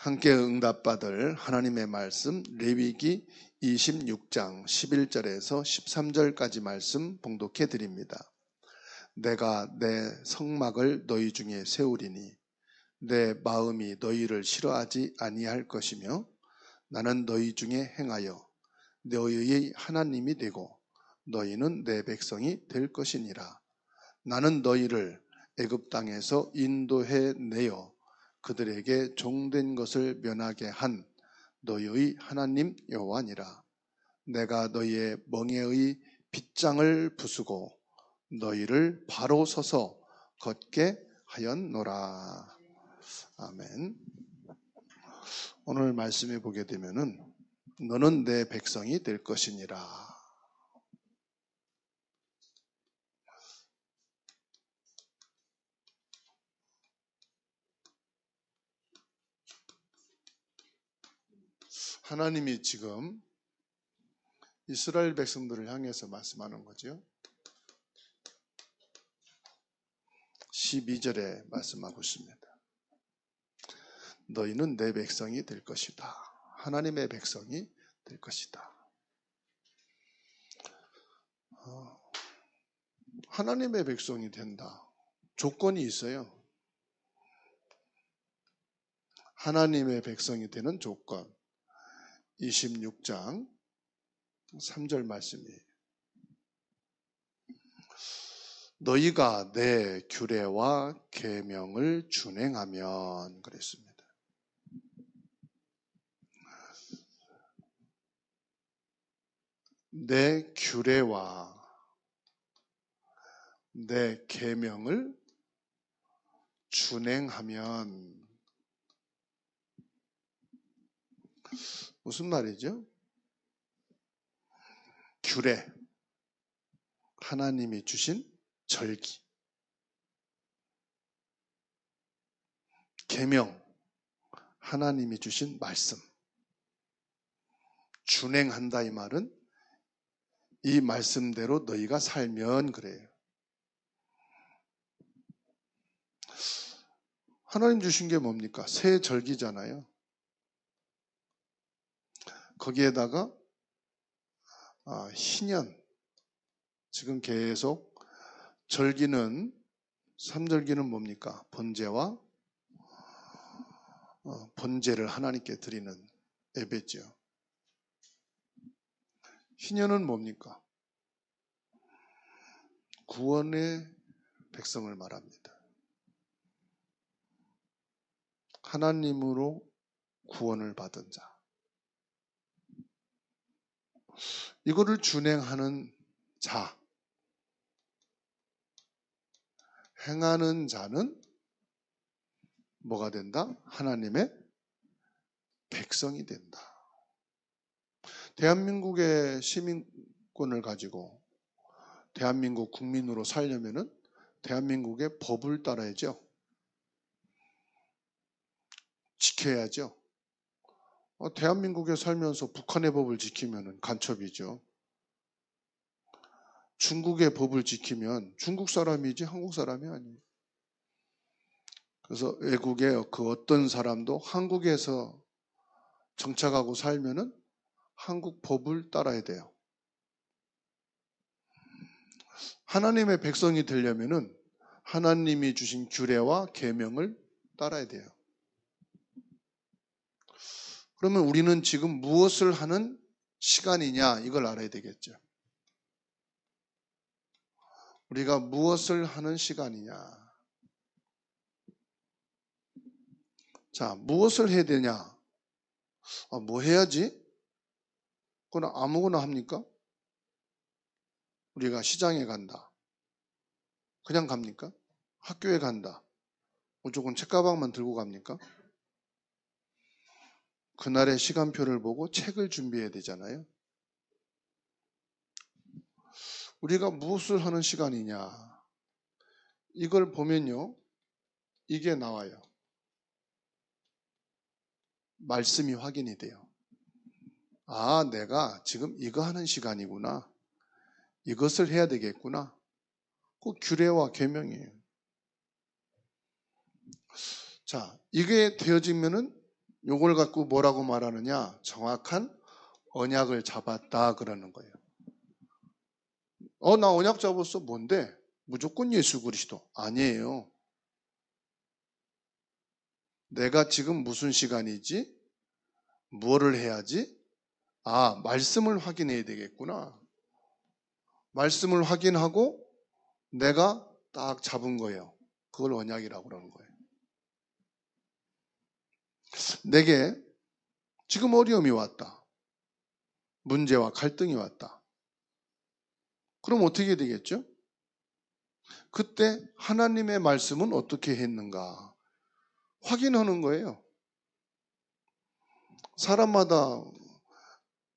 함께 응답받을 하나님의 말씀 레위기 26장 11절에서 13절까지 말씀 봉독해 드립니다. 내가 내 성막을 너희 중에 세우리니 내 마음이 너희를 싫어하지 아니할 것이며 나는 너희 중에 행하여 너희의 하나님이 되고 너희는 내 백성이 될 것이니라. 나는 너희를 애굽 땅에서 인도해 내어 그들에게 종된 것을 면하게 한 너희의 하나님 여호와니라. 내가 너희의 멍에의 빗장을 부수고 너희를 바로 서서 걷게 하였노라. 아멘. 오늘 말씀에 보게 되면은 너는 내 백성이 될 것이니라. 하나님이 지금 이스라엘 백성들을 향해서 말씀하는 거죠. 12절에 말씀하고 있습니다. 너희는 내 백성이 될 것이다. 하나님의 백성이 될 것이다. 하나님의 백성이 된다. 조건이 있어요. 하나님의 백성이 되는 조건. 26장 3절 말씀이에요. 너희가 내 규례와 계명을 준행하면 그랬습니다. 내 규례와 내 계명을 준행하면 무슨 말이죠? 규례, 하나님이 주신 절기. 계명, 하나님이 주신 말씀. 준행한다 이 말은 이 말씀대로 너희가 살면 그래요. 하나님 주신 게 뭡니까? 새 절기잖아요. 거기에다가 희년, 지금 계속 절기는 3절기는 뭡니까? 번제와 번제를 하나님께 드리는 예배죠. 희년은 뭡니까? 구원의 백성을 말합니다. 하나님으로 구원을 받은 자. 이거를 준행하는 자, 행하는 자는 뭐가 된다? 하나님의 백성이 된다. 대한민국의 시민권을 가지고 대한민국 국민으로 살려면은 대한민국의 법을 따라야죠. 지켜야죠. 대한민국에 살면서 북한의 법을 지키면 간첩이죠. 중국의 법을 지키면 중국 사람이지 한국 사람이 아니에요. 그래서 외국의 그 어떤 사람도 한국에서 정착하고 살면은 한국 법을 따라야 돼요. 하나님의 백성이 되려면은 하나님이 주신 규례와 계명을 따라야 돼요. 그러면 우리는 지금 무엇을 하는 시간이냐 이걸 알아야 되겠죠. 우리가 무엇을 하는 시간이냐. 자, 무엇을 해야 되냐? 뭐 해야지? 그건 아무거나 합니까? 우리가 시장에 간다. 그냥 갑니까? 학교에 간다. 무조건 책가방만 들고 갑니까? 그날의 시간표를 보고 책을 준비해야 되잖아요. 우리가 무엇을 하는 시간이냐? 이걸 보면요. 이게 나와요. 말씀이 확인이 돼요. 내가 지금 이거 하는 시간이구나. 이것을 해야 되겠구나. 그 규례와 계명이에요. 자, 이게 되어지면은 요걸 갖고 뭐라고 말하느냐? 정확한 언약을 잡았다 그러는 거예요. 나 언약 잡았어. 뭔데? 무조건 예수 그리스도. 아니에요. 내가 지금 무슨 시간이지? 무엇을 해야지? 말씀을 확인해야 되겠구나. 말씀을 확인하고 내가 딱 잡은 거예요. 그걸 언약이라고 그러는 거예요. 내게 지금 어려움이 왔다. 문제와 갈등이 왔다. 그럼 어떻게 되겠죠? 그때 하나님의 말씀은 어떻게 했는가? 확인하는 거예요. 사람마다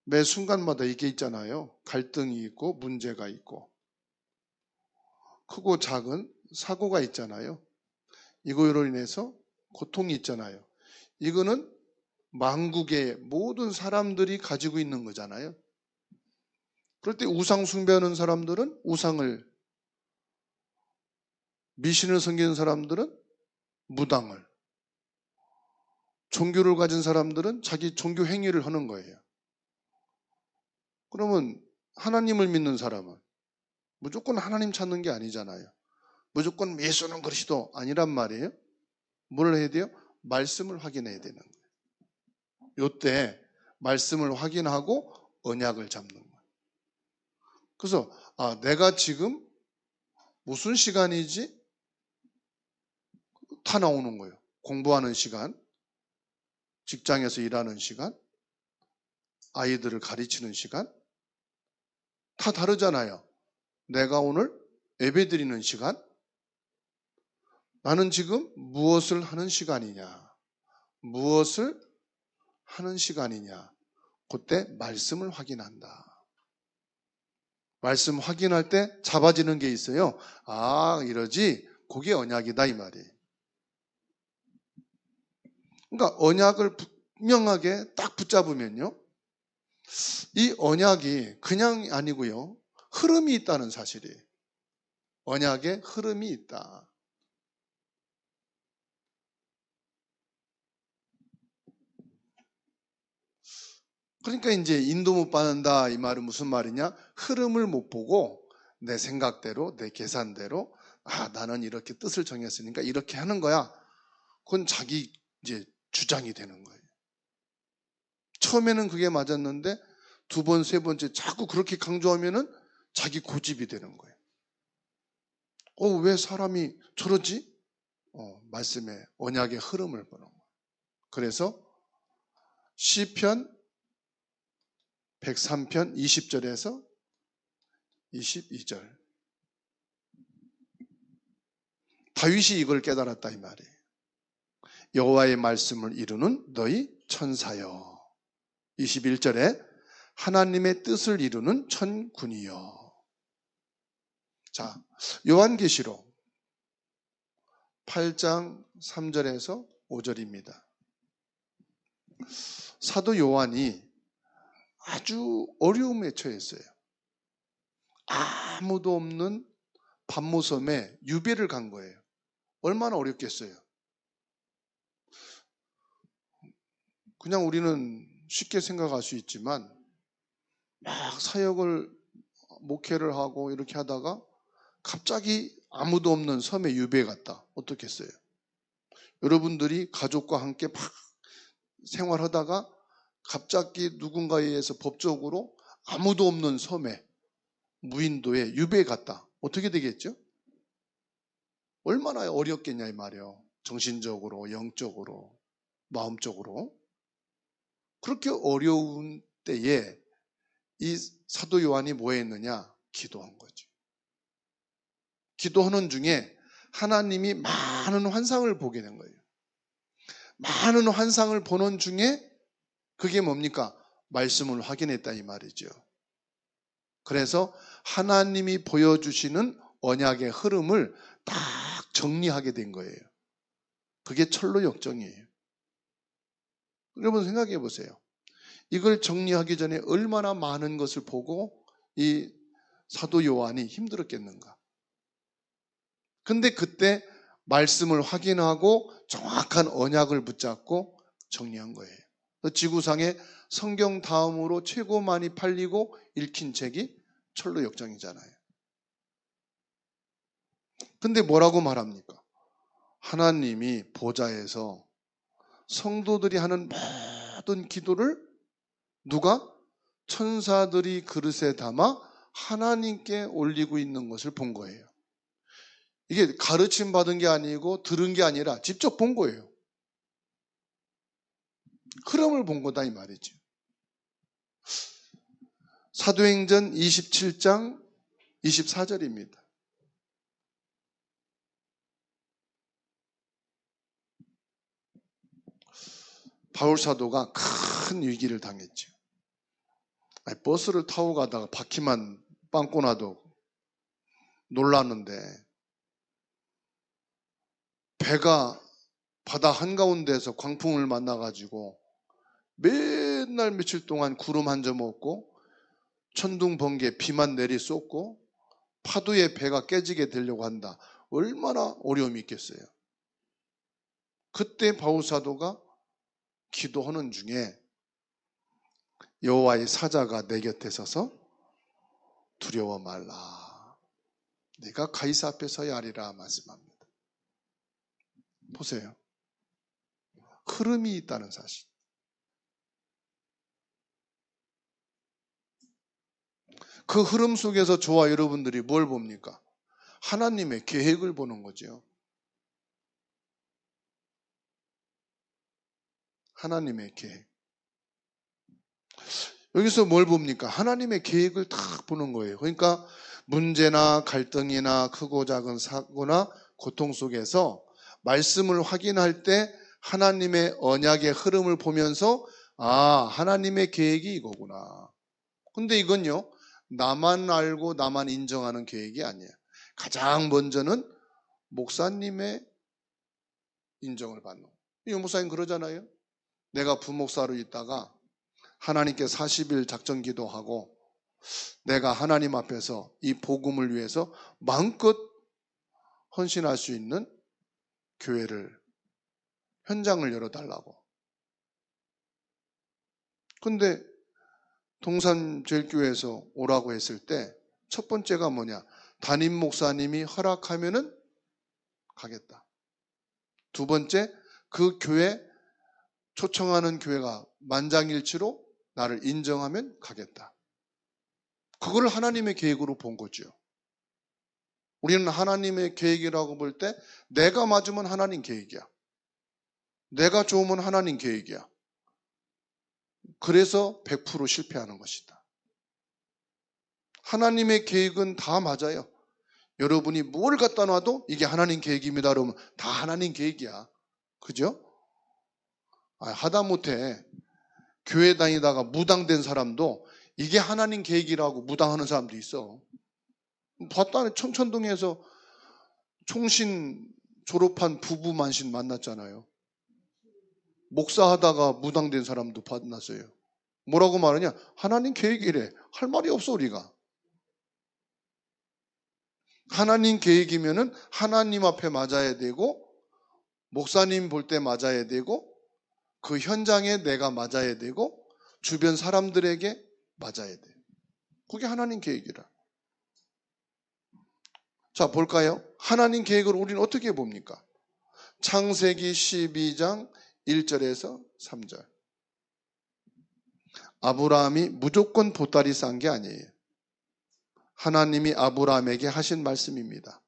매 순간마다 이게 있잖아요. 갈등이 있고 문제가 있고 크고 작은 사고가 있잖아요. 이거로 인해서 고통이 있잖아요. 이거는 만국의 모든 사람들이 가지고 있는 거잖아요. 그럴 때 우상 숭배하는 사람들은 우상을, 미신을 섬기는 사람들은 무당을, 종교를 가진 사람들은 자기 종교 행위를 하는 거예요. 그러면 하나님을 믿는 사람은 무조건 하나님 찾는 게 아니잖아요. 무조건 예수는 그리스도 아니란 말이에요. 뭘 해야 돼요? 말씀을 확인해야 되는 거예요. 요때 말씀을 확인하고 언약을 잡는 거예요. 그래서 내가 지금 무슨 시간이지? 다 나오는 거예요. 공부하는 시간, 직장에서 일하는 시간, 아이들을 가르치는 시간 다 다르잖아요. 내가 오늘 예배드리는 시간, 나는 지금 무엇을 하는 시간이냐, 무엇을 하는 시간이냐, 그때 말씀을 확인한다. 말씀 확인할 때 잡아지는 게 있어요. 이러지, 그게 언약이다 이 말이에요. 그러니까 언약을 분명하게 딱 붙잡으면요, 이 언약이 그냥 아니고요, 흐름이 있다는 사실이에요. 언약에 흐름이 있다. 그러니까 이제 인도 못 받는다 이 말은 무슨 말이냐? 흐름을 못 보고 내 생각대로, 내 계산대로 나는 이렇게 뜻을 정했으니까 이렇게 하는 거야. 그건 자기 이제 주장이 되는 거예요. 처음에는 그게 맞았는데 두 번, 세 번째 자꾸 그렇게 강조하면은 자기 고집이 되는 거예요. 왜 사람이 저러지? 말씀에 언약의 흐름을 보는 거예요. 그래서 시편 103편 20절에서 22절. 다윗이 이걸 깨달았다 이 말이에요. 여호와의 말씀을 이루는 너희 천사여. 21절에 하나님의 뜻을 이루는 천군이여. 자, 요한계시록 8장 3절에서 5절입니다. 사도 요한이 아주 어려움에 처했어요. 아무도 없는 밤모섬에 유배를 간 거예요. 얼마나 어렵겠어요. 그냥 우리는 쉽게 생각할 수 있지만 막 사역을 목회를 하고 이렇게 하다가 갑자기 아무도 없는 섬에 유배 갔다. 어떻겠어요? 여러분들이 가족과 함께 막 생활하다가 갑자기 누군가에 의해서 법적으로 아무도 없는 섬에, 무인도에 유배에 갔다. 어떻게 되겠죠? 얼마나 어렵겠냐 이 말이에요. 정신적으로, 영적으로, 마음적으로. 그렇게 어려운 때에 이 사도 요한이 뭐 했느냐? 기도한 거죠. 기도하는 중에 하나님이 많은 환상을 보게 된 거예요. 많은 환상을 보는 중에 그게 뭡니까? 말씀을 확인했다 이 말이죠. 그래서 하나님이 보여주시는 언약의 흐름을 딱 정리하게 된 거예요. 그게 철로 역정이에요. 여러분 생각해 보세요. 이걸 정리하기 전에 얼마나 많은 것을 보고 이 사도 요한이 힘들었겠는가. 근데 그때 말씀을 확인하고 정확한 언약을 붙잡고 정리한 거예요. 지구상에 성경 다음으로 최고 많이 팔리고 읽힌 책이 철로역정이잖아요. 근데 뭐라고 말합니까? 하나님이 보좌에서 성도들이 하는 모든 기도를 누가? 천사들이 그릇에 담아 하나님께 올리고 있는 것을 본 거예요. 이게 가르침 받은 게 아니고 들은 게 아니라 직접 본 거예요. 흐름을 본 거다 이 말이죠. 사도행전 27장 24절입니다. 바울 사도가 큰 위기를 당했죠. 버스를 타고 가다가 바퀴만 빵꾸 나도 놀랐는데 배가 바다 한가운데서 광풍을 만나가지고 맨날 며칠 동안 구름 한 점 없고 천둥 번개 비만 내리 쏟고 파도에 배가 깨지게 되려고 한다. 얼마나 어려움이 있겠어요. 그때 바울 사도가 기도하는 중에 여호와의 사자가 내 곁에 서서 두려워 말라. 네가 가이사 앞에 서야 하리라 말씀합니다. 보세요. 흐름이 있다는 사실. 그 흐름 속에서 저와 여러분들이 뭘 봅니까? 하나님의 계획을 보는 거죠. 하나님의 계획. 여기서 뭘 봅니까? 하나님의 계획을 딱 보는 거예요. 그러니까 문제나 갈등이나 크고 작은 사고나 고통 속에서 말씀을 확인할 때 하나님의 언약의 흐름을 보면서 하나님의 계획이 이거구나. 근데 이건요, 나만 알고 나만 인정하는 계획이 아니에요. 가장 먼저는 목사님의 인정을 받는 거예요. 이 목사님 그러잖아요. 내가 부목사로 있다가 하나님께 40일 작전 기도하고 내가 하나님 앞에서 이 복음을 위해서 마음껏 헌신할 수 있는 교회를, 현장을 열어달라고. 근데 동산제일교회에서 오라고 했을 때 첫 번째가 뭐냐? 담임 목사님이 허락하면은 가겠다. 두 번째, 그 교회 초청하는 교회가 만장일치로 나를 인정하면 가겠다. 그걸 하나님의 계획으로 본 거죠. 우리는 하나님의 계획이라고 볼 때 내가 맞으면 하나님 계획이야. 내가 좋으면 하나님 계획이야. 그래서 100% 실패하는 것이다. 하나님의 계획은 다 맞아요. 여러분이 뭘 갖다 놔도 이게 하나님 계획입니다. 그러면 다 하나님 계획이야. 그죠? 하다못해 교회 다니다가 무당된 사람도 이게 하나님 계획이라고 무당하는 사람도 있어. 봤다니 청천동에서 총신 졸업한 부부 만신 만났잖아요. 목사하다가 무당된 사람도 만났어요. 뭐라고 말하냐? 하나님 계획이래. 할 말이 없어 우리가. 하나님 계획이면은 하나님 앞에 맞아야 되고 목사님 볼 때 맞아야 되고 그 현장에 내가 맞아야 되고 주변 사람들에게 맞아야 돼요. 그게 하나님 계획이라. 자, 볼까요? 하나님 계획을 우리는 어떻게 봅니까? 창세기 12장 1절에서 3절. 아브라함이 무조건 보따리 싼 게 아니에요. 하나님이 아브라함에게 하신 말씀입니다.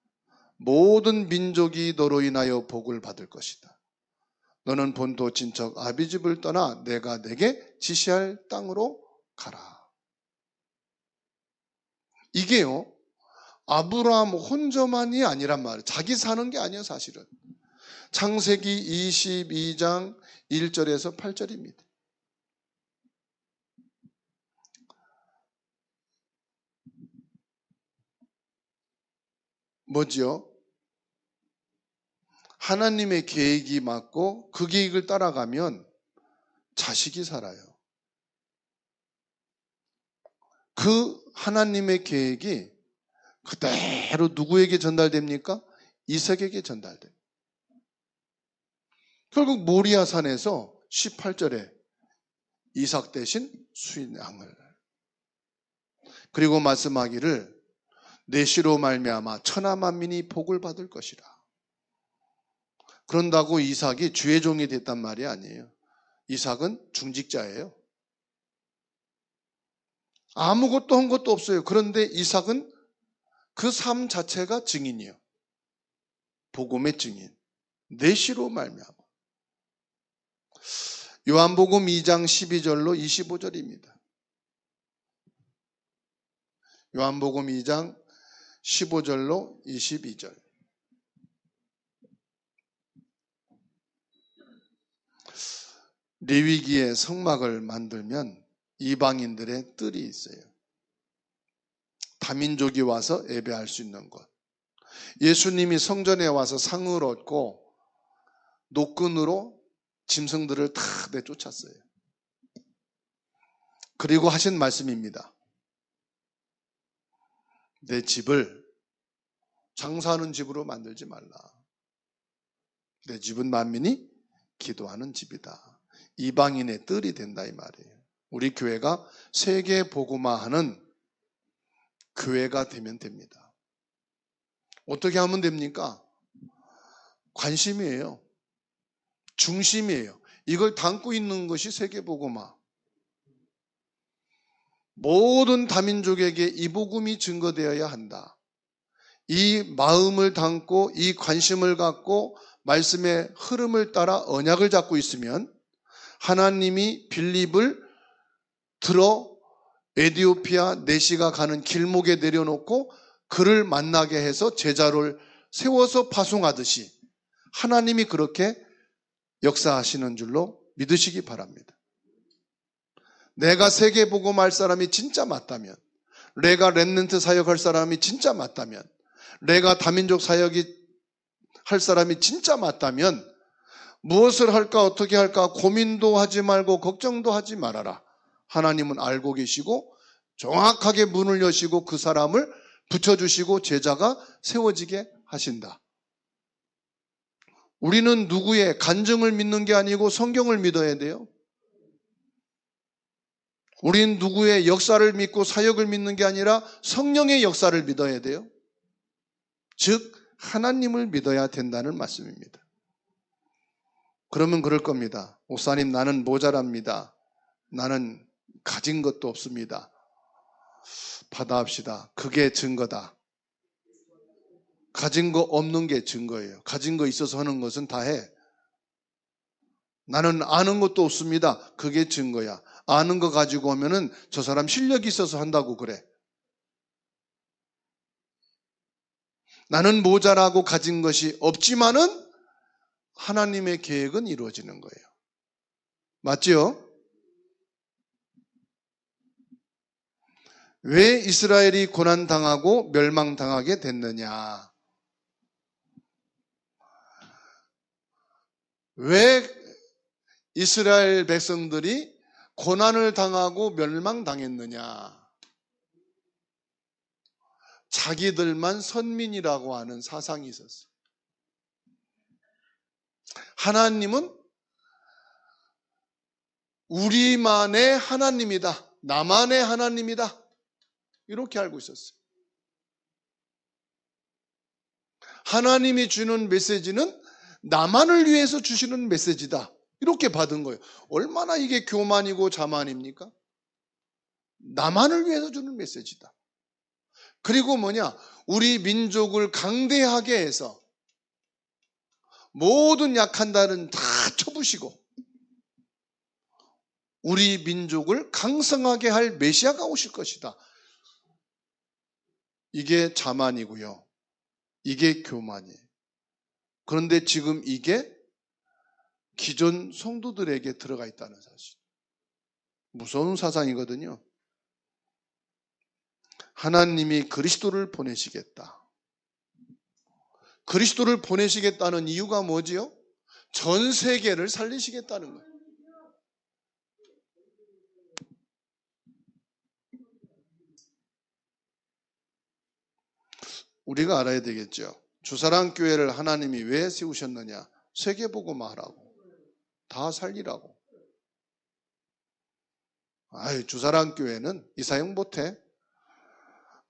모든 민족이 너로 인하여 복을 받을 것이다. 너는 본토 친척 아비집을 떠나 내가 내게 지시할 땅으로 가라. 이게요, 아브라함 혼자만이 아니란 말이에요. 자기 사는 게 아니에요, 사실은. 창세기 22장 1절에서 8절입니다. 뭐지요? 하나님의 계획이 맞고 그 계획을 따라가면 자식이 살아요. 그 하나님의 계획이 그대로 누구에게 전달됩니까? 이삭에게 전달돼요. 결국 모리아산에서 18절에 이삭 대신 수양을. 그리고 말씀하기를 내 씨로 말미암아 천하 만민이 복을 받을 것이라. 그런다고 이삭이 주의 종이 됐단 말이 아니에요. 이삭은 중직자예요. 아무것도 한 것도 없어요. 그런데 이삭은 그 삶 자체가 증인이에요. 복음의 증인. 내 씨로 말미암아. 요한복음 2장 12절로 25절입니다. 요한복음 2장 15절로 22절. 레위기의 성막을 만들면 이방인들의 뜰이 있어요. 다민족이 와서 예배할 수 있는 곳. 예수님이 성전에 와서 상을 얻고 노끈으로 짐승들을 다 내쫓았어요. 그리고 하신 말씀입니다. 내 집을 장사하는 집으로 만들지 말라. 내 집은 만민이 기도하는 집이다. 이방인의 뜰이 된다 이 말이에요. 우리 교회가 세계 복음화하는 교회가 되면 됩니다. 어떻게 하면 됩니까? 관심이에요. 중심이에요. 이걸 담고 있는 것이 세계 복음화. 모든 다민족에게 이 복음이 증거되어야 한다. 이 마음을 담고 이 관심을 갖고 말씀의 흐름을 따라 언약을 잡고 있으면 하나님이 빌립을 들어 에디오피아 내시가 가는 길목에 내려놓고 그를 만나게 해서 제자를 세워서 파송하듯이 하나님이 그렇게 역사하시는 줄로 믿으시기 바랍니다. 내가 세계 복음할 사람이 진짜 맞다면, 내가 렘넌트 사역할 사람이 진짜 맞다면, 내가 다민족 사역이 할 사람이 진짜 맞다면 무엇을 할까 어떻게 할까 고민도 하지 말고 걱정도 하지 말아라. 하나님은 알고 계시고 정확하게 문을 여시고 그 사람을 붙여주시고 제자가 세워지게 하신다. 우리는 누구의 간증을 믿는 게 아니고 성경을 믿어야 돼요. 우리는 누구의 역사를 믿고 사역을 믿는 게 아니라 성령의 역사를 믿어야 돼요. 즉 하나님을 믿어야 된다는 말씀입니다. 그러면 그럴 겁니다. 목사님, 나는 모자랍니다. 나는 가진 것도 없습니다. 받아합시다. 그게 증거다. 가진 거 없는 게 증거예요. 가진 거 있어서 하는 것은 다 해. 나는 아는 것도 없습니다. 그게 증거야. 아는 거 가지고 오면은 저 사람 실력이 있어서 한다고 그래. 나는 모자라고 가진 것이 없지만은 하나님의 계획은 이루어지는 거예요. 맞죠? 왜 이스라엘이 고난당하고 멸망당하게 됐느냐? 왜 이스라엘 백성들이 고난을 당하고 멸망당했느냐? 자기들만 선민이라고 하는 사상이 있었어요. 하나님은 우리만의 하나님이다. 나만의 하나님이다. 이렇게 알고 있었어요. 하나님이 주는 메시지는 나만을 위해서 주시는 메시지다. 이렇게 받은 거예요. 얼마나 이게 교만이고 자만입니까? 나만을 위해서 주는 메시지다. 그리고 우리 민족을 강대하게 해서 모든 약한 자는 다 쳐부시고 우리 민족을 강성하게 할 메시아가 오실 것이다. 이게 자만이고요. 이게 교만이에요. 그런데 지금 이게 기존 성도들에게 들어가 있다는 사실. 무서운 사상이거든요. 하나님이 그리스도를 보내시겠다. 그리스도를 보내시겠다는 이유가 뭐지요? 전 세계를 살리시겠다는 거예요. 우리가 알아야 되겠죠. 주사랑교회를 하나님이 왜 세우셨느냐? 세계복음화하라고. 다 살리라고. 아유, 주사랑교회는 이사용 못해.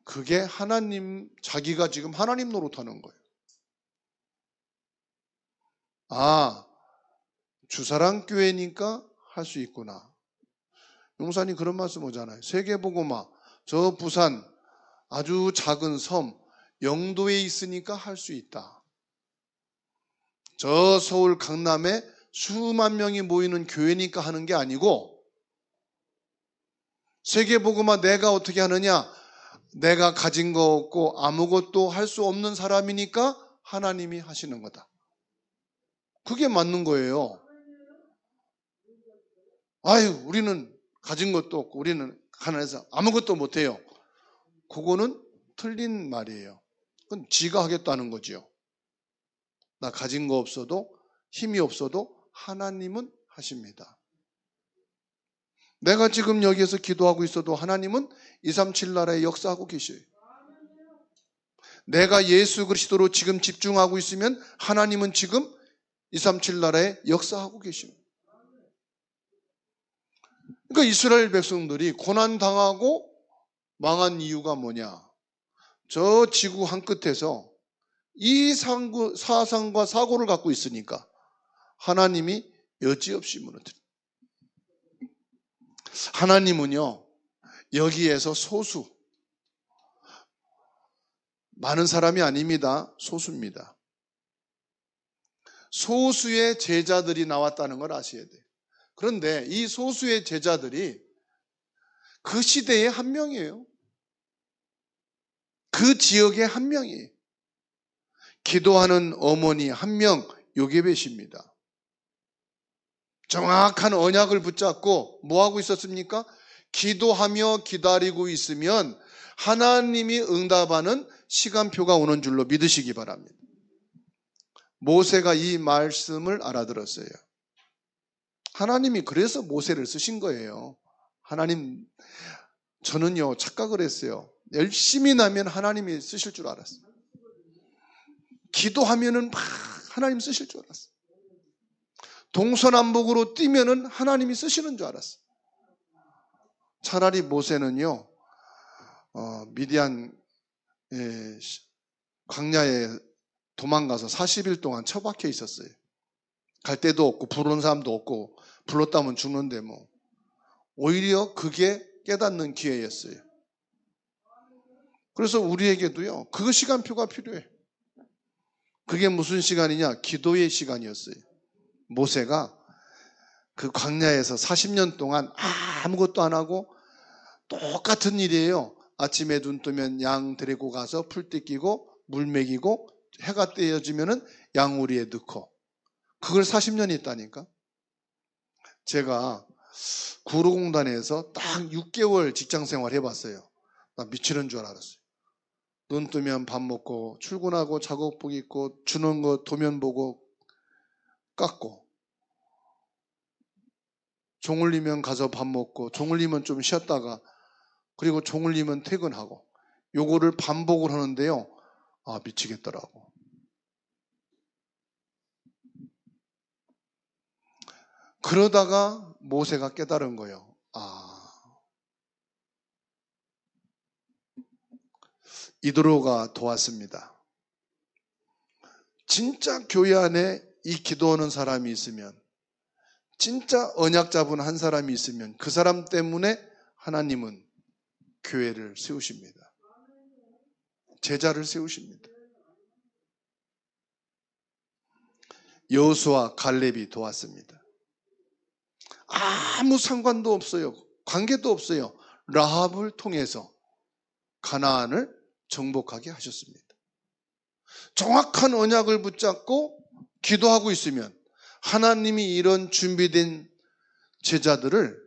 그게 하나님, 자기가 지금 하나님 노릇하는 거예요. 아, 주사랑교회니까 할 수 있구나. 용사님 그런 말씀 오잖아요. 세계보고마, 저 부산 아주 작은 섬 영도에 있으니까 할 수 있다. 저 서울 강남에 수만 명이 모이는 교회니까 하는 게 아니고, 세계보고마 내가 어떻게 하느냐? 내가 가진 거 없고 아무것도 할 수 없는 사람이니까 하나님이 하시는 거다. 그게 맞는 거예요. 아유, 우리는 가진 것도 없고 우리는 가난해서 아무것도 못해요. 그거는 틀린 말이에요. 그건 지가 하겠다는 거지요. 나 가진 거 없어도, 힘이 없어도 하나님은 하십니다. 내가 지금 여기에서 기도하고 있어도 하나님은 237 나라에 역사하고 계셔요. 내가 예수 그리스도로 지금 집중하고 있으면 하나님은 지금 237 나라에 역사하고 계십니다. 그러니까 이스라엘 백성들이 고난당하고 망한 이유가 뭐냐? 저 지구 한 끝에서 이 사상과 사고를 갖고 있으니까 하나님이 여지없이 무너뜨립니다. 하나님은요, 여기에서 소수, 많은 사람이 아닙니다. 소수입니다. 소수의 제자들이 나왔다는 걸 아셔야 돼요. 그런데 이 소수의 제자들이 그 시대의 한 명이에요. 그 지역의 한 명이에요. 기도하는 어머니 한 명, 요게벳입니다. 정확한 언약을 붙잡고 뭐하고 있었습니까? 기도하며 기다리고 있으면 하나님이 응답하는 시간표가 오는 줄로 믿으시기 바랍니다. 모세가 이 말씀을 알아들었어요. 하나님이 그래서 모세를 쓰신 거예요. 하나님, 저는요 착각을 했어요. 열심히 나면 하나님이 쓰실 줄 알았어요. 기도하면은 막 하나님 쓰실 줄 알았어요. 동서남북으로 뛰면은 하나님이 쓰시는 줄 알았어요. 차라리 모세는요 미디안 광야에 도망가서 40일 동안 처박혀 있었어요. 갈 데도 없고 부르는 사람도 없고 불렀다면 죽는데 뭐. 오히려 그게 깨닫는 기회였어요. 그래서 우리에게도요 그 시간표가 필요해. 그게 무슨 시간이냐? 기도의 시간이었어요. 모세가 그 광야에서 40년 동안 아무것도 안 하고 똑같은 일이에요. 아침에 눈 뜨면 양 데리고 가서 풀 뜯기고 물 먹이고 해가 떼어지면은 양우리에 넣고, 그걸 40년이 있다니까. 제가 구로공단에서 딱 6개월 직장생활 해봤어요. 나 미치는 줄 알았어요. 눈 뜨면 밥 먹고 출근하고 작업복 입고 주는 거 도면 보고 깎고, 종 울리면 가서 밥 먹고 종 울리면 좀 쉬었다가 그리고 종 울리면 퇴근하고, 요거를 반복을 하는데요 미치겠더라고. 그러다가 모세가 깨달은 거예요. 이드로가 도왔습니다. 진짜 교회 안에 이 기도하는 사람이 있으면, 진짜 언약 잡은 한 사람이 있으면 그 사람 때문에 하나님은 교회를 세우십니다. 제자를 세우십니다. 여호수아 갈렙이 도왔습니다. 아무 상관도 없어요. 관계도 없어요. 라합을 통해서 가나안을 정복하게 하셨습니다. 정확한 언약을 붙잡고 기도하고 있으면 하나님이 이런 준비된 제자들을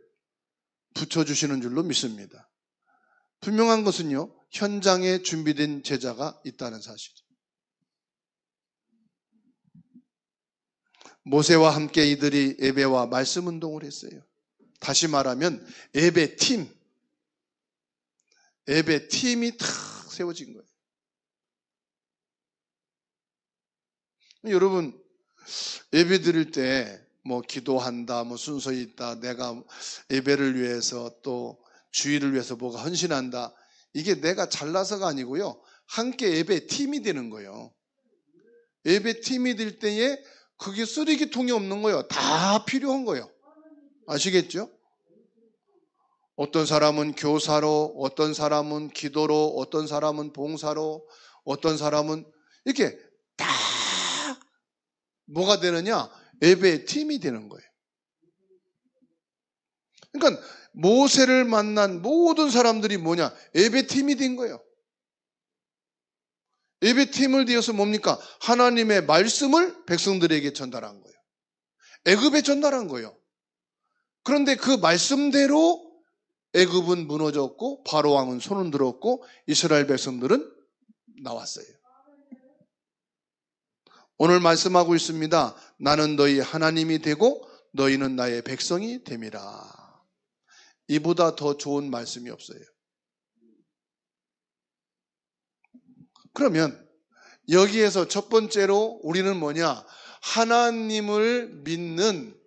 붙여주시는 줄로 믿습니다. 분명한 것은요, 현장에 준비된 제자가 있다는 사실이죠. 모세와 함께 이들이 예배와 말씀 운동을 했어요. 다시 말하면 예배팀이 탁 세워진 거예요. 여러분, 예배 드릴 때 뭐 기도한다, 뭐 순서 있다, 내가 예배를 위해서 또 주의를 위해서 뭐가 헌신한다. 이게 내가 잘나서가 아니고요. 함께 예배 팀이 되는 거예요. 예배 팀이 될 때에 그게 쓰레기통이 없는 거예요. 다 필요한 거예요. 아시겠죠? 어떤 사람은 교사로, 어떤 사람은 기도로, 어떤 사람은 봉사로, 어떤 사람은 이렇게 다 뭐가 되느냐? 예배의 팀이 되는 거예요. 그러니까 모세를 만난 모든 사람들이 뭐냐? 예배 팀이 된 거예요. 예배 팀을 되어서 뭡니까? 하나님의 말씀을 백성들에게 전달한 거예요. 애굽에 전달한 거예요. 그런데 그 말씀대로 애굽은 무너졌고 바로 왕은 손을 들었고 이스라엘 백성들은 나왔어요. 오늘 말씀하고 있습니다. 나는 너희 하나님이 되고 너희는 나의 백성이 됨이라. 이보다 더 좋은 말씀이 없어요. 그러면 여기에서 첫 번째로 우리는 뭐냐? 하나님을 믿는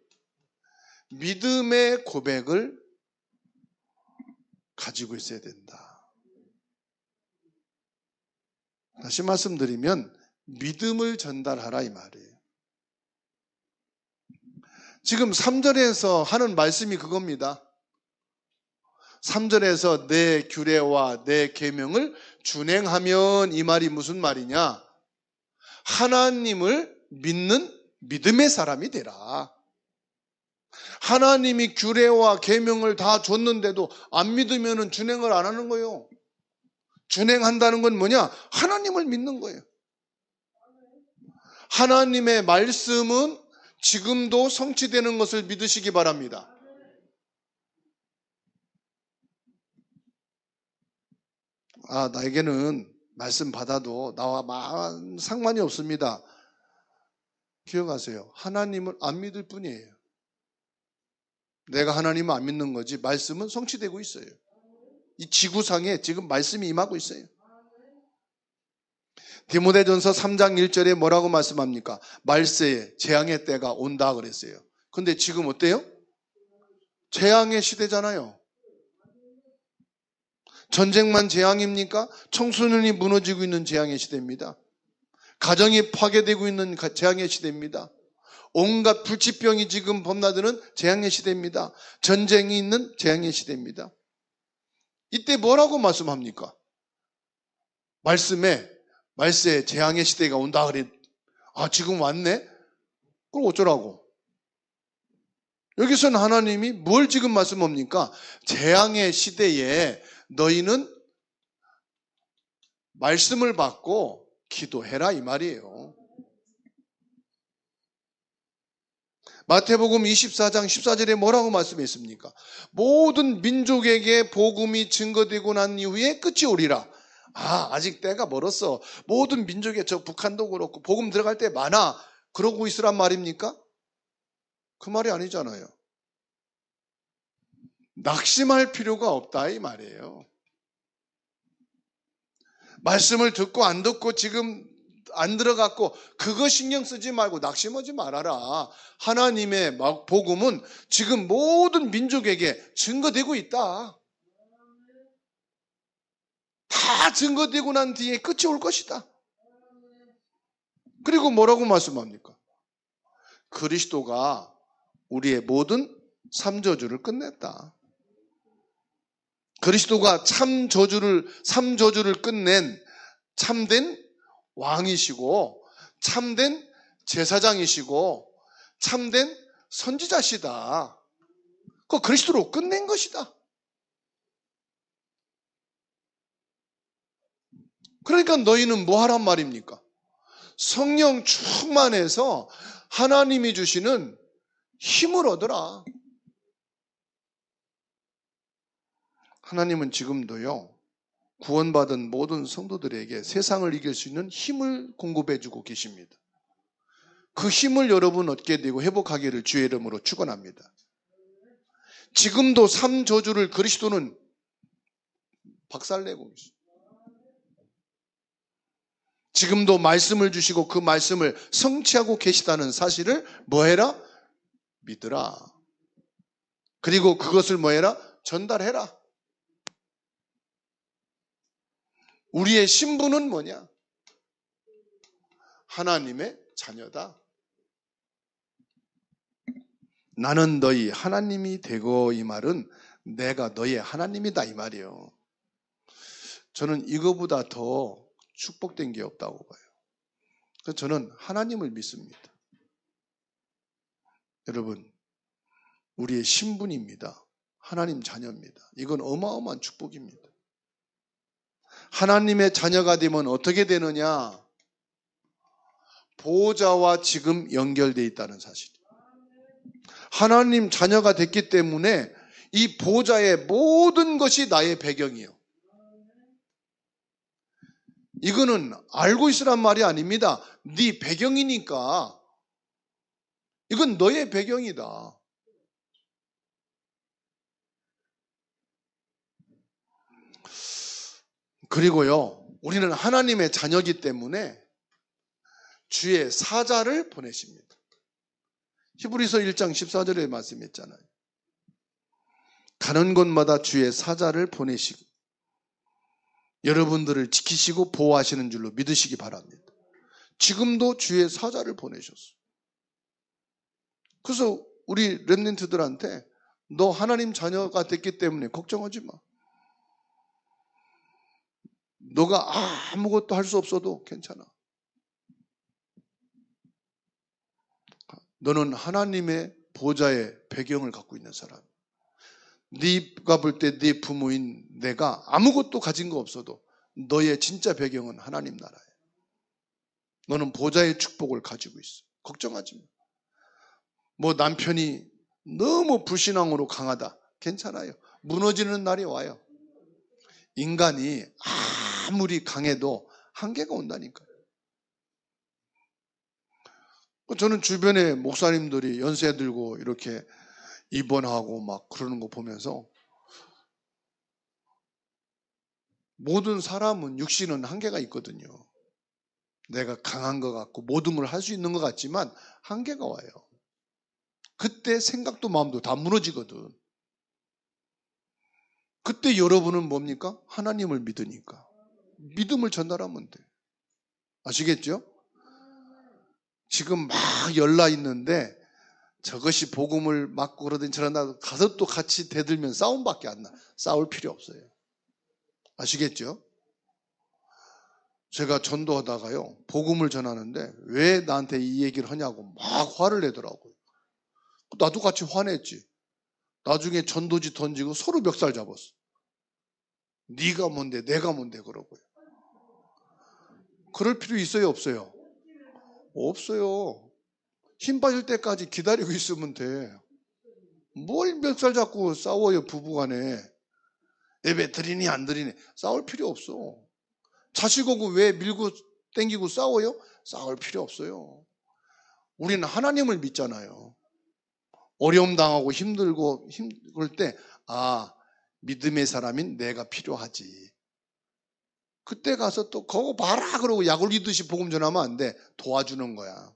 믿음의 고백을 가지고 있어야 된다. 다시 말씀드리면 믿음을 전달하라 이 말이에요. 지금 3절에서 하는 말씀이 그겁니다. 3절에서 내 규례와 내 계명을 준행하면 이 말이 무슨 말이냐? 하나님을 믿는 믿음의 사람이 되라. 하나님이 규례와 계명을 다 줬는데도 안 믿으면 준행을 안 하는 거예요. 준행한다는 건 뭐냐? 하나님을 믿는 거예요. 하나님의 말씀은 지금도 성취되는 것을 믿으시기 바랍니다. 나에게는 말씀 받아도 나와 상관이 없습니다. 기억하세요. 하나님을 안 믿을 뿐이에요. 내가 하나님을 안 믿는 거지 말씀은 성취되고 있어요. 이 지구상에 지금 말씀이 임하고 있어요. 디모데전서 3장 1절에 뭐라고 말씀합니까? 말세에 재앙의 때가 온다 그랬어요. 근데 지금 어때요? 재앙의 시대잖아요. 전쟁만 재앙입니까? 청소년이 무너지고 있는 재앙의 시대입니다. 가정이 파괴되고 있는 재앙의 시대입니다. 온갖 불치병이 지금 범람드는 재앙의 시대입니다. 전쟁이 있는 재앙의 시대입니다. 이때 뭐라고 말씀합니까? 말세에 재앙의 시대가 온다 그래. 지금 왔네? 그럼 어쩌라고? 여기서는 하나님이 뭘 지금 말씀합니까? 재앙의 시대에 너희는 말씀을 받고 기도해라 이 말이에요. 마태복음 24장 14절에 뭐라고 말씀했습니까? 모든 민족에게 복음이 증거되고 난 이후에 끝이 오리라. 아직 때가 멀었어. 모든 민족에 저 북한도 그렇고 복음 들어갈 때 많아. 그러고 있으란 말입니까? 그 말이 아니잖아요. 낙심할 필요가 없다 이 말이에요. 말씀을 듣고 안 듣고 지금 안 들어갔고 그거 신경 쓰지 말고 낙심하지 말아라. 하나님의 복음은 지금 모든 민족에게 증거되고 있다. 다 증거되고 난 뒤에 끝이 올 것이다. 그리고 뭐라고 말씀합니까? 그리스도가 우리의 모든 삼저주를 끝냈다. 그리스도가 삼저주를 끝낸 참된 왕이시고 참된 제사장이시고 참된 선지자시다. 그 그리스도로 끝낸 것이다. 그러니까 너희는 뭐 하란 말입니까? 성령 충만해서 하나님이 주시는 힘을 얻어라. 하나님은 지금도요, 구원받은 모든 성도들에게 세상을 이길 수 있는 힘을 공급해 주고 계십니다. 그 힘을 여러분 얻게 되고 회복하기를 주의 이름으로 축원합니다. 지금도 삼저주를 그리스도는 박살내고 있어요. 지금도 말씀을 주시고 그 말씀을 성취하고 계시다는 사실을 뭐해라? 믿으라. 그리고 그것을 뭐 해라? 전달해라. 우리의 신분은 뭐냐? 하나님의 자녀다. 나는 너희 하나님이 되고, 이 말은 내가 너의 하나님이다 이 말이에요. 저는 이거보다 더 축복된 게 없다고 봐요. 그래서 저는 하나님을 믿습니다. 여러분, 우리의 신분입니다. 하나님 자녀입니다. 이건 어마어마한 축복입니다. 하나님의 자녀가 되면 어떻게 되느냐? 보호자와 지금 연결되어 있다는 사실. 하나님 자녀가 됐기 때문에 이 보호자의 모든 것이 나의 배경이에요. 이거는 알고 있으란 말이 아닙니다. 네 배경이니까. 이건 너의 배경이다. 그리고요, 우리는 하나님의 자녀이기 때문에 주의 사자를 보내십니다. 히브리서 1장 14절에 말씀했잖아요. 가는 곳마다 주의 사자를 보내시고 여러분들을 지키시고 보호하시는 줄로 믿으시기 바랍니다. 지금도 주의 사자를 보내셨어요. 그래서 우리 렘넌트들한테 너 하나님 자녀가 됐기 때문에 걱정하지 마. 너가 아무것도 할 수 없어도 괜찮아. 너는 하나님의 보호자의 배경을 갖고 있는 사람. 네가 볼 때 네 부모인 내가 아무것도 가진 거 없어도 너의 진짜 배경은 하나님 나라예요. 너는 보호자의 축복을 가지고 있어. 걱정하지 마. 뭐 남편이 너무 불신앙으로 강하다. 괜찮아요. 무너지는 날이 와요. 인간이 아무리 강해도 한계가 온다니까요. 저는 주변에 목사님들이 연세 들고 이렇게 입원하고 막 그러는 거 보면서 모든 사람은 육신은 한계가 있거든요. 내가 강한 것 같고 모든 걸 할 수 있는 것 같지만 한계가 와요. 그때 생각도 마음도 다 무너지거든. 그때 여러분은 뭡니까? 하나님을 믿으니까. 믿음을 전달하면 돼. 아시겠죠? 지금 막 열나 있는데 저것이 복음을 막고 그러든 저러다 가서 또 같이 대들면 싸움밖에 안 나. 싸울 필요 없어요. 아시겠죠? 제가 전도하다가요, 복음을 전하는데 왜 나한테 이 얘기를 하냐고 막 화를 내더라고요. 나도 같이 화냈지. 나중에 전도지 던지고 서로 멱살 잡았어. 네가 뭔데 내가 뭔데 그러고요. 그럴 필요 있어요 없어요? 없어요. 힘 빠질 때까지 기다리고 있으면 돼. 뭘 멱살 잡고 싸워요 부부간에. 예배 드리니 안 드리니 싸울 필요 없어. 자식하고 왜 밀고 땡기고 싸워요? 싸울 필요 없어요. 우리는 하나님을 믿잖아요. 어려움 당하고 힘들고 그럴 때 믿음의 사람인 내가 필요하지. 그때 가서 또 그거 봐라 그러고 약을 잊듯이 복음 전하면 안 돼. 도와주는 거야.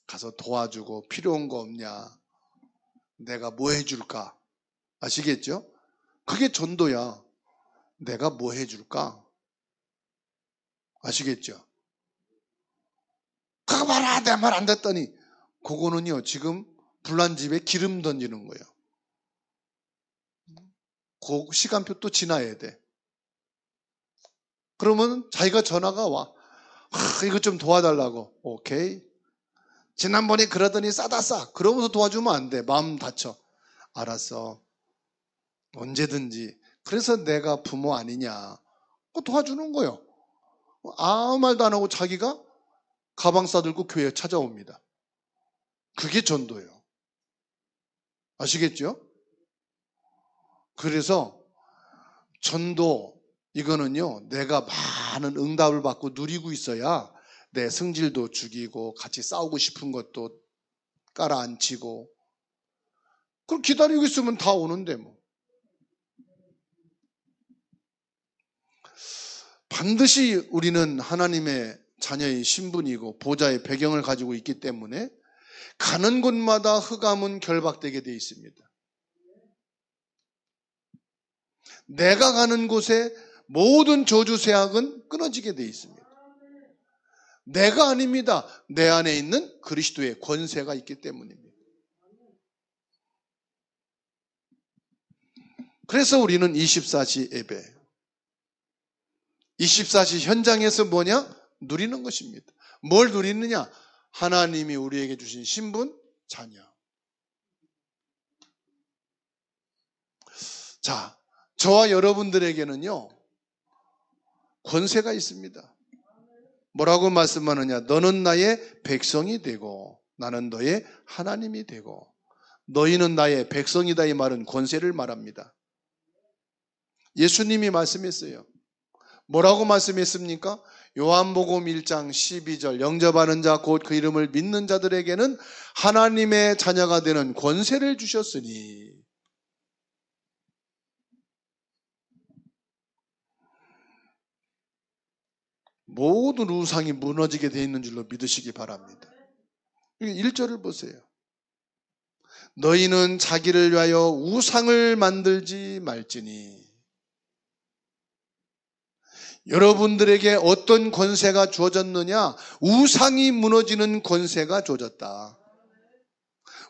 가서 도와주고 필요한 거 없냐? 내가 뭐 해줄까? 아시겠죠? 그게 전도야. 내가 뭐 해줄까? 아시겠죠? 그거 봐라 내 말 안 듣더니 그거는요 지금 불난 집에 기름 던지는 거예요. 그 시간표 또 지나야 돼. 그러면 자기가 전화가 와. 이거 좀 도와달라고. 오케이. 지난번에 그러더니 싸다 싸. 그러면서 도와주면 안 돼. 마음 다쳐. 알았어. 언제든지. 그래서 내가 부모 아니냐. 도와주는 거예요. 아무 말도 안 하고 자기가 가방 싸들고 교회에 찾아옵니다. 그게 전도예요. 아시겠죠? 그래서 전도 이거는요 내가 많은 응답을 받고 누리고 있어야 내 성질도 죽이고 같이 싸우고 싶은 것도 깔아앉히고 그럼 기다리고 있으면 다 오는데 뭐. 반드시 우리는 하나님의 자녀의 신분이고 보좌의 배경을 가지고 있기 때문에 가는 곳마다 흑암은 결박되게 되어 있습니다. 내가 가는 곳에 모든 저주 세약은 끊어지게 되어 있습니다. 내가 아닙니다. 내 안에 있는 그리스도의 권세가 있기 때문입니다. 그래서 우리는 24시 예배, 24시 현장에서 뭐냐? 누리는 것입니다. 뭘 누리느냐? 하나님이 우리에게 주신 신분, 자녀. 자, 저와 여러분들에게는요, 권세가 있습니다. 뭐라고 말씀하느냐? 너는 나의 백성이 되고 나는 너의 하나님이 되고 너희는 나의 백성이다. 이 말은 권세를 말합니다. 예수님이 말씀했어요. 뭐라고 말씀했습니까? 요한복음 1장 12절 영접하는 자 곧 그 이름을 믿는 자들에게는 하나님의 자녀가 되는 권세를 주셨으니. 모든 우상이 무너지게 되어 있는 줄로 믿으시기 바랍니다. 1절을 보세요. 너희는 자기를 위하여 우상을 만들지 말지니. 여러분들에게 어떤 권세가 주어졌느냐? 우상이 무너지는 권세가 주어졌다.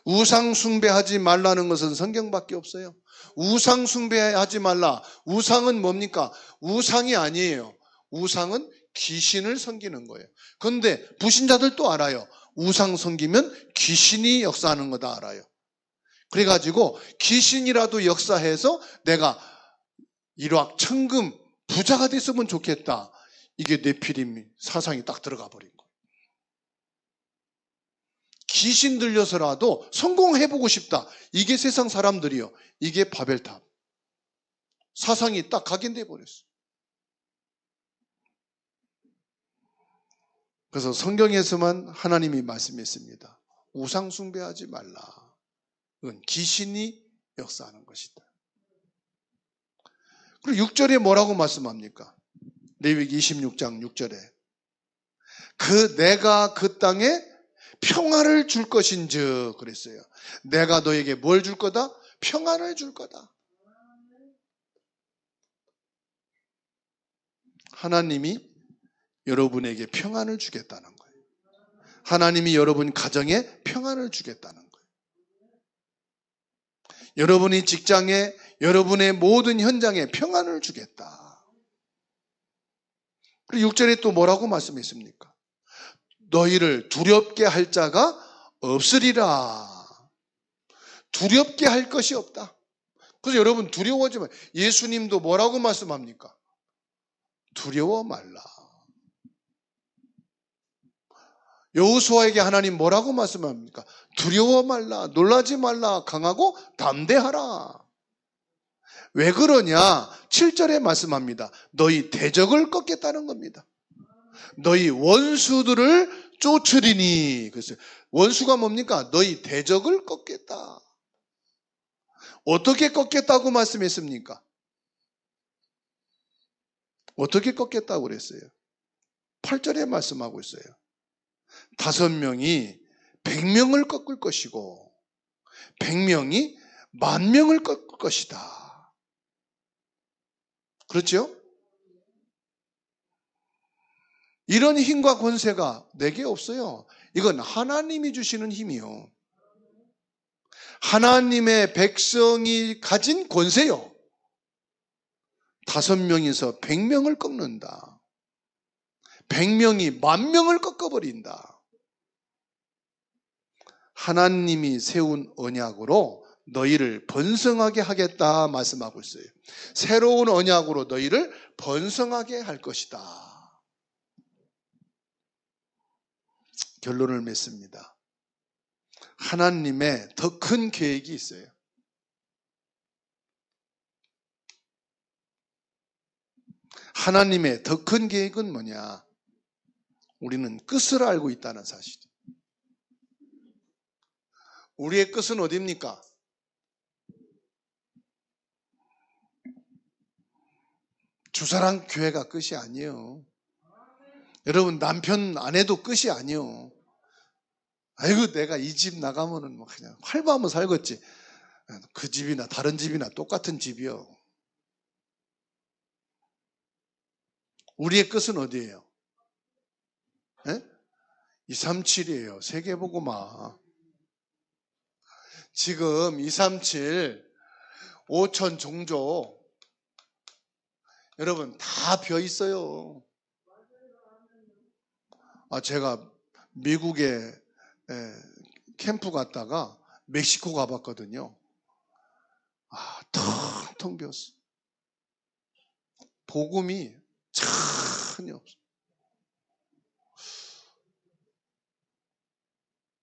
우상 숭배하지 말라는 것은 성경밖에 없어요. 우상 숭배하지 말라. 우상은 뭡니까? 우상이 아니에요. 우상은 귀신을 섬기는 거예요. 그런데 불신자들도 알아요. 우상 섬기면 귀신이 역사하는 거다 알아요. 그래가지고 귀신이라도 역사해서 내가 일확천금 부자가 됐으면 좋겠다. 이게 네피림 사상이 딱 들어가 버린 거예요. 귀신 들려서라도 성공해보고 싶다. 이게 세상 사람들이요. 이게 바벨탑. 사상이 딱 각인돼 버렸어요. 그래서 성경에서만 하나님이 말씀했습니다. 우상 숭배하지 말라. 그건 귀신이 역사하는 것이다. 그리고 6절에 뭐라고 말씀합니까? 레위기 26장 6절에 내가 그 땅에 평화를 줄 것인즉 그랬어요. 내가 너에게 뭘 줄 거다? 평안을 줄 거다. 하나님이 여러분에게 평안을 주겠다는 거예요. 하나님이 여러분 가정에 평안을 주겠다는 거예요. 여러분이 직장에, 여러분의 모든 현장에 평안을 주겠다. 그리고 6절에 또 뭐라고 말씀했습니까? 너희를 두렵게 할 자가 없으리라. 두렵게 할 것이 없다. 그래서 여러분 두려워하지 마. 예수님도 뭐라고 말씀합니까? 두려워 말라. 여호수아에게 하나님 뭐라고 말씀합니까? 두려워 말라, 놀라지 말라, 강하고 담대하라. 왜 그러냐? 7절에 말씀합니다. 너희 대적을 꺾겠다는 겁니다. 너희 원수들을 쫓으리니. 그래서 원수가 뭡니까? 너희 대적을 꺾겠다. 어떻게 꺾겠다고 말씀했습니까? 어떻게 꺾겠다고 그랬어요? 8절에 말씀하고 있어요. 5명이 100명을 꺾을 것이고 100명이 10,000명을 꺾을 것이다. 그렇죠? 이런 힘과 권세가 내게 없어요. 이건 하나님이 주시는 힘이요. 하나님의 백성이 가진 권세요. 5명에서 100명을 꺾는다. 100명이 10,000명을 꺾어버린다. 하나님이 세운 언약으로 너희를 번성하게 하겠다 말씀하고 있어요. 새로운 언약으로 너희를 번성하게 할 것이다. 결론을 맺습니다. 하나님의 더 큰 계획이 있어요. 하나님의 더 큰 계획은 뭐냐? 우리는 끝을 알고 있다는 사실이에요. 우리의 끝은 어디입니까? 주사랑 교회가 끝이 아니에요. 여러분 남편 아내도 끝이 아니에요. 아이고 내가 이 집 나가면은 뭐 그냥 활보하면 살겠지. 그 집이나 다른 집이나 똑같은 집이요. 우리의 끝은 어디예요? 237이에요. 세계복음화. 지금 237 5천 종족 여러분 다 비어 있어요. 제가 미국에 캠프 갔다가 멕시코 가봤거든요. 텅텅 비었어. 복음이 전혀 없어.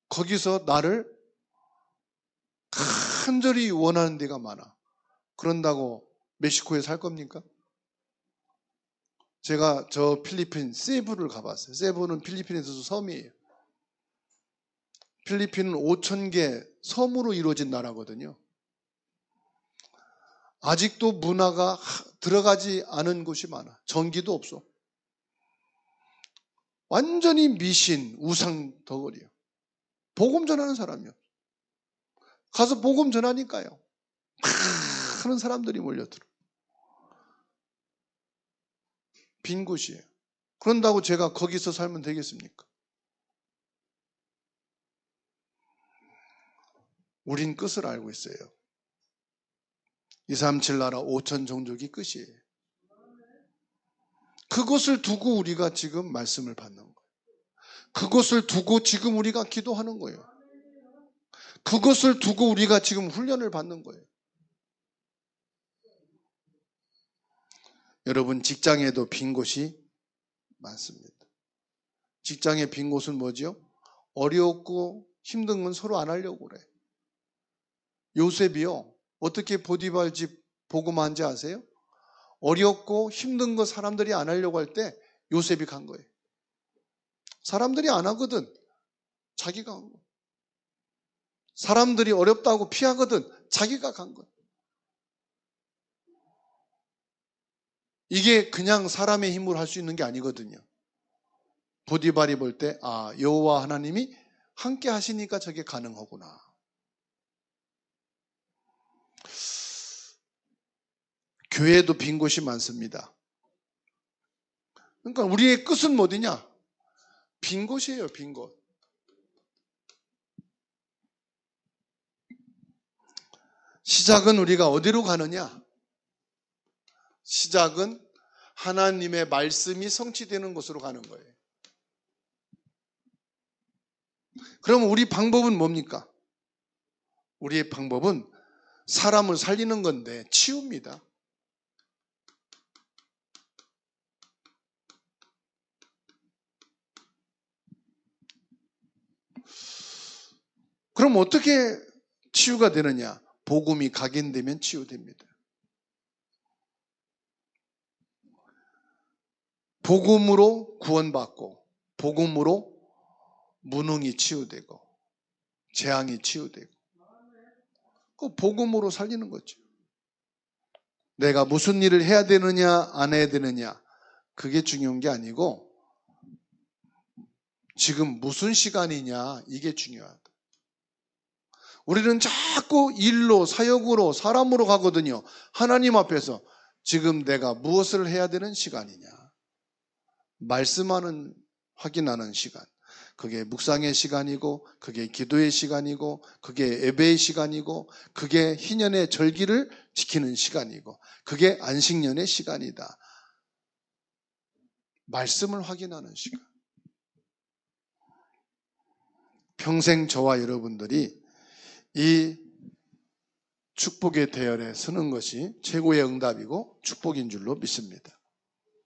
거기서 나를 간절히 원하는 데가 많아. 그런다고 멕시코에 살 겁니까? 제가 저 필리핀 세부를 가봤어요. 세부는 필리핀에서도 섬이에요. 필리핀은 5,000개 섬으로 이루어진 나라거든요. 아직도 문화가 들어가지 않은 곳이 많아. 전기도 없어. 완전히 미신, 우상 덩어리야. 복음 전하는 사람이요. 가서 복음 전하니까요. 많은 사람들이 몰려들어. 빈 곳이에요. 그런다고 제가 거기서 살면 되겠습니까? 우린 끝을 알고 있어요. 237 나라 5천 종족이 끝이에요. 그것을 두고 우리가 지금 말씀을 받는 거예요. 그것을 두고 지금 우리가 기도하는 거예요. 그것을 두고 우리가 지금 훈련을 받는 거예요. 여러분 직장에도 빈 곳이 많습니다. 직장의 빈 곳은 뭐죠? 어렵고 힘든 건 서로 안 하려고 그래. 요셉이요. 어떻게 보디발 집 복음화한지 아세요? 어렵고 힘든 거 사람들이 안 하려고 할 때 요셉이 간 거예요. 사람들이 안 하거든. 자기가 한 거예요. 사람들이 어렵다고 피하거든. 자기가 간 거예요. 이게 그냥 사람의 힘으로 할 수 있는 게 아니거든요. 보디발이 볼 때 여호와 하나님이 함께 하시니까 저게 가능하구나. 교회에도 빈 곳이 많습니다. 그러니까 우리의 끝은 어디냐? 빈 곳이에요, 빈 곳. 시작은 우리가 어디로 가느냐? 시작은 하나님의 말씀이 성취되는 곳으로 가는 거예요. 그럼 우리 방법은 뭡니까? 우리의 방법은 사람을 살리는 건데 치유입니다. 그럼 어떻게 치유가 되느냐? 복음이 각인되면 치유됩니다. 복음으로 구원받고 복음으로 무능이 치유되고 재앙이 치유되고 그 복음으로 살리는 거죠. 내가 무슨 일을 해야 되느냐 안 해야 되느냐 그게 중요한 게 아니고 지금 무슨 시간이냐 이게 중요하다. 우리는 자꾸 일로 사역으로 사람으로 가거든요. 하나님 앞에서 지금 내가 무엇을 해야 되는 시간이냐. 말씀하는 확인하는 시간. 그게 묵상의 시간이고 그게 기도의 시간이고 그게 예배의 시간이고 그게 희년의 절기를 지키는 시간이고 그게 안식년의 시간이다. 말씀을 확인하는 시간. 평생 저와 여러분들이 이 축복의 대열에 서는 것이 최고의 응답이고 축복인 줄로 믿습니다.